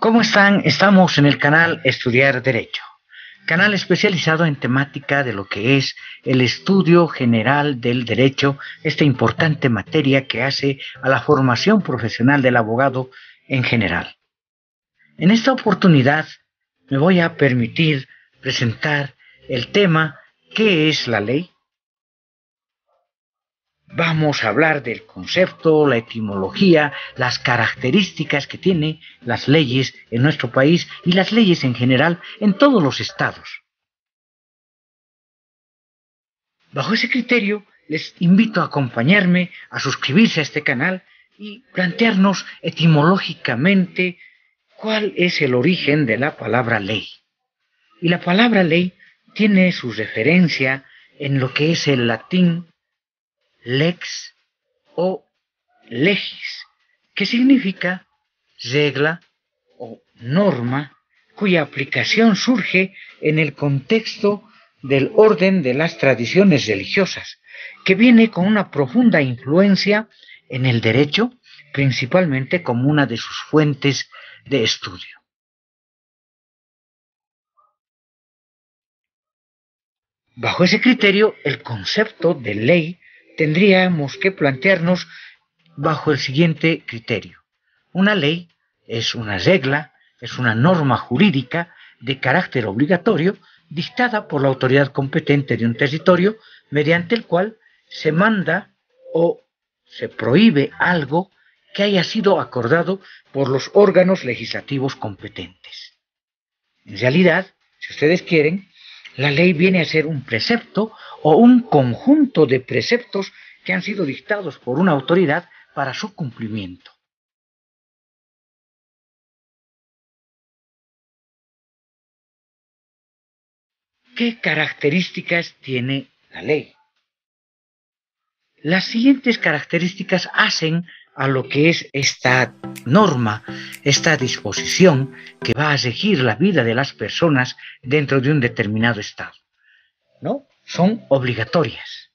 ¿Cómo están? Estamos en el canal Estudiar Derecho, canal especializado en temática de lo que es el estudio general del derecho, esta importante materia que hace a la formación profesional del abogado en general. En esta oportunidad me voy a permitir presentar el tema ¿qué es la ley? Vamos a hablar del concepto, la etimología, las características que tienen las leyes en nuestro país y las leyes en general en todos los estados. Bajo ese criterio, les invito a acompañarme, a suscribirse a este canal y plantearnos etimológicamente cuál es el origen de la palabra ley. Y la palabra ley tiene su referencia en lo que es el latín lex o legis, que significa regla o norma, cuya aplicación surge en el contexto del orden de las tradiciones religiosas, que viene con una profunda influencia en el derecho, principalmente como una de sus fuentes de estudio. Bajo ese criterio, el concepto de ley tendríamos que plantearnos bajo el siguiente criterio. Una ley es una regla, es una norma jurídica de carácter obligatorio dictada por la autoridad competente de un territorio mediante el cual se manda o se prohíbe algo que haya sido acordado por los órganos legislativos competentes. En realidad, si ustedes quieren, la ley viene a ser un precepto o un conjunto de preceptos que han sido dictados por una autoridad para su cumplimiento. ¿Qué características tiene la ley? Las siguientes características hacen a lo que es esta norma, esta disposición que va a regir la vida de las personas dentro de un determinado estado, ¿no? Son obligatorias.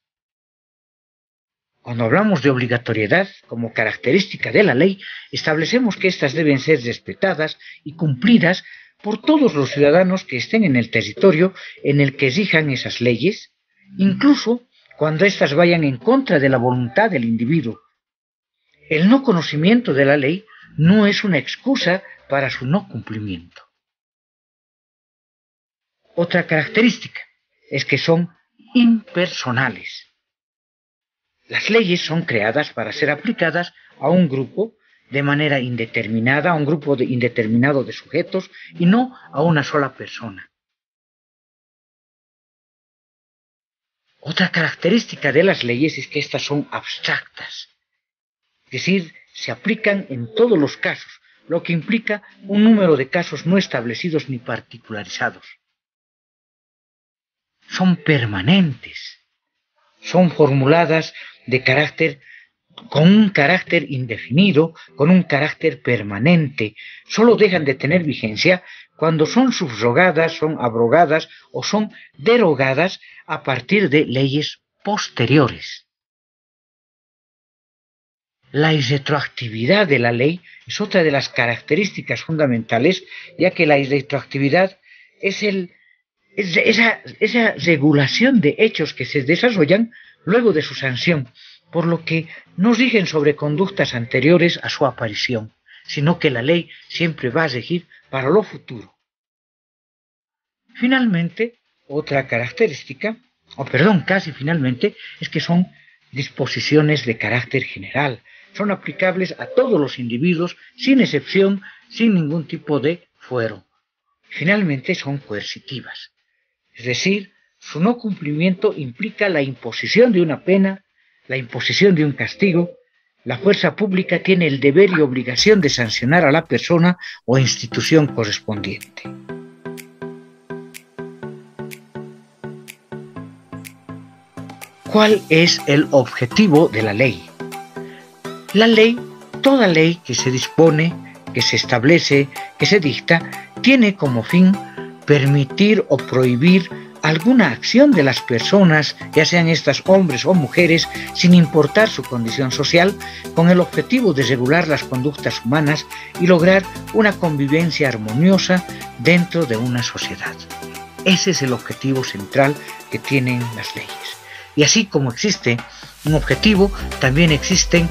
Cuando hablamos de obligatoriedad como característica de la ley, establecemos que éstas deben ser respetadas y cumplidas por todos los ciudadanos que estén en el territorio en el que rijan esas leyes, incluso cuando éstas vayan en contra de la voluntad del individuo. El no conocimiento de la ley no es una excusa para su no cumplimiento. Otra característica es que son impersonales. Las leyes son creadas para ser aplicadas a un grupo de manera indeterminada, a un grupo indeterminado de sujetos y no a una sola persona. Otra característica de las leyes es que éstas son abstractas, es decir, se aplican en todos los casos, lo que implica un número de casos no establecidos ni particularizados. Son permanentes, son formuladas con un carácter indefinido, con un carácter permanente, solo dejan de tener vigencia cuando son subrogadas, son abrogadas o son derogadas a partir de leyes posteriores. La irretroactividad de la ley es otra de las características fundamentales, ya que la irretroactividad es esa regulación de hechos que se desarrollan luego de su sanción, por lo que no rigen sobre conductas anteriores a su aparición, sino que la ley siempre va a regir para lo futuro. Finalmente, otra característica, casi finalmente, es que son disposiciones de carácter general, son aplicables a todos los individuos, sin excepción, sin ningún tipo de fuero. Finalmente, son coercitivas, es decir, su no cumplimiento implica la imposición de una pena, la imposición de un castigo. La fuerza pública tiene el deber y obligación de sancionar a la persona o institución correspondiente. ¿Cuál es el objetivo de la ley? La ley, toda ley que se dispone, que se establece, que se dicta, tiene como fin permitir o prohibir alguna acción de las personas, ya sean estas hombres o mujeres, sin importar su condición social, con el objetivo de regular las conductas humanas y lograr una convivencia armoniosa dentro de una sociedad. Ese es el objetivo central que tienen las leyes. Y así como existe un objetivo, también existen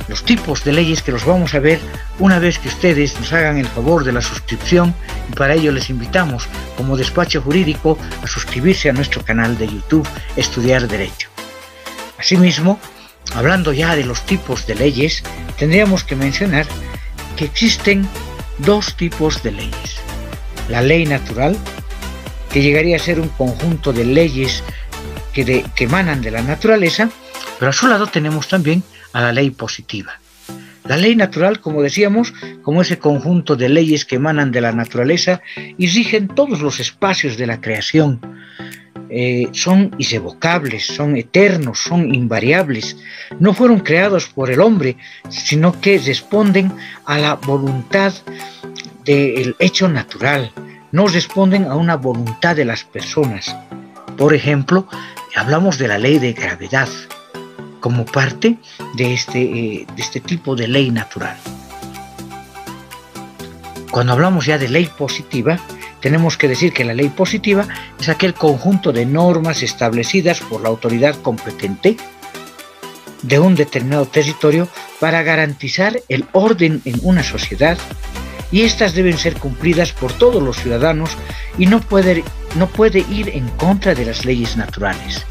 los tipos de leyes que los vamos a ver una vez que ustedes nos hagan el favor de la suscripción, y para ello les invitamos como Despacho Jurídico a suscribirse a nuestro canal de YouTube Estudiar Derecho. Asimismo, hablando ya de los tipos de leyes, tendríamos que mencionar que existen dos tipos de leyes. La ley natural, que llegaría a ser un conjunto de leyes que emanan de la naturaleza, pero a su lado tenemos también a la ley positiva. La ley natural, como decíamos, como ese conjunto de leyes que emanan de la naturaleza y rigen todos los espacios de la creación. Son irrevocables, son eternos, son invariables. No fueron creados por el hombre, sino que responden a la voluntad del hecho natural, no responden a una voluntad de las personas. Por ejemplo, hablamos de la ley de gravedad como parte de este tipo de ley natural. Cuando hablamos ya de ley positiva, tenemos que decir que la ley positiva es aquel conjunto de normas establecidas por la autoridad competente de un determinado territorio para garantizar el orden en una sociedad, y estas deben ser cumplidas por todos los ciudadanos y no puede ir en contra de las leyes naturales.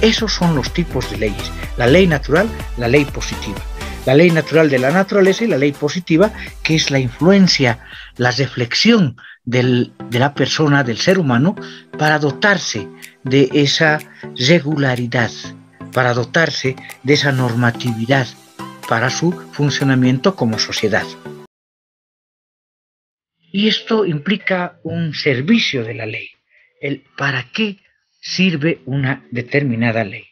Esos son los tipos de leyes: la ley natural, la ley positiva. La ley natural de la naturaleza y la ley positiva, que es la influencia, la reflexión de la persona, del ser humano, para dotarse de esa regularidad, para dotarse de esa normatividad para su funcionamiento como sociedad. Y esto implica un servicio de la ley, el para qué sirve una determinada ley.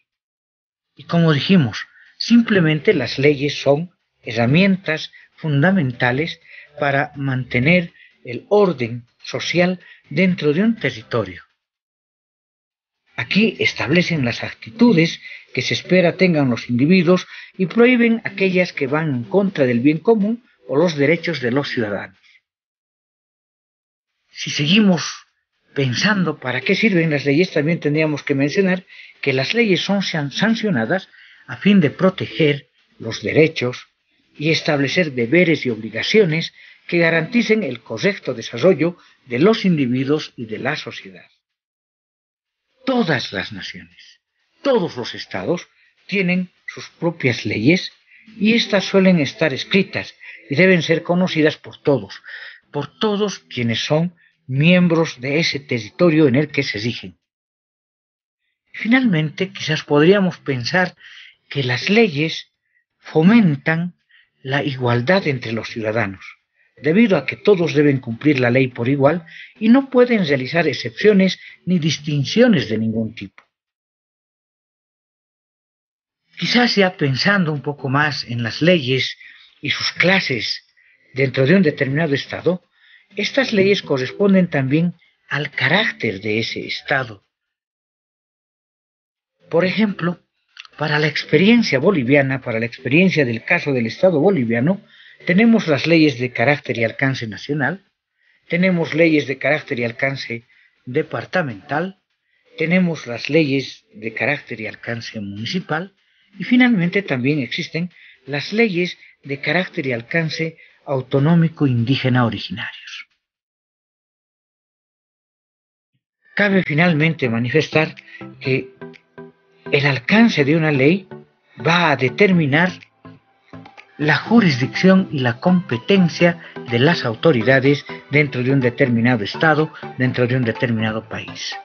Y como dijimos, simplemente las leyes son herramientas fundamentales para mantener el orden social dentro de un territorio. Aquí establecen las actitudes que se espera tengan los individuos y prohíben aquellas que van en contra del bien común o los derechos de los ciudadanos. Si seguimos pensando para qué sirven las leyes, también tendríamos que mencionar que las leyes son sancionadas a fin de proteger los derechos y establecer deberes y obligaciones que garanticen el correcto desarrollo de los individuos y de la sociedad. Todas las naciones, todos los estados tienen sus propias leyes, y éstas suelen estar escritas y deben ser conocidas por todos quienes son miembros de ese territorio en el que se rigen. Finalmente, quizás podríamos pensar que las leyes fomentan la igualdad entre los ciudadanos, debido a que todos deben cumplir la ley por igual y no pueden realizar excepciones ni distinciones de ningún tipo. Quizás ya pensando un poco más en las leyes y sus clases dentro de un determinado estado, estas leyes corresponden también al carácter de ese estado. Por ejemplo, para la experiencia boliviana, para la experiencia del caso del Estado boliviano, tenemos las leyes de carácter y alcance nacional, tenemos leyes de carácter y alcance departamental, tenemos las leyes de carácter y alcance municipal, y finalmente también existen las leyes de carácter y alcance autonómico indígena originarios. Cabe finalmente manifestar que el alcance de una ley va a determinar la jurisdicción y la competencia de las autoridades dentro de un determinado estado, dentro de un determinado país.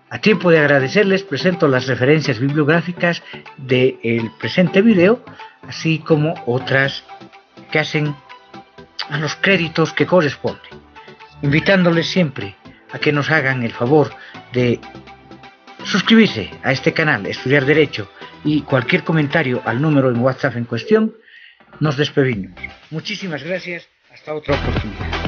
A tiempo de agradecerles, presento las referencias bibliográficas del presente video, así como otras que hacen a los créditos que corresponden, invitándoles siempre a que nos hagan el favor de suscribirse a este canal, Estudiar Derecho, y cualquier comentario al número en WhatsApp en cuestión. Nos despedimos. Muchísimas gracias. Hasta otra oportunidad.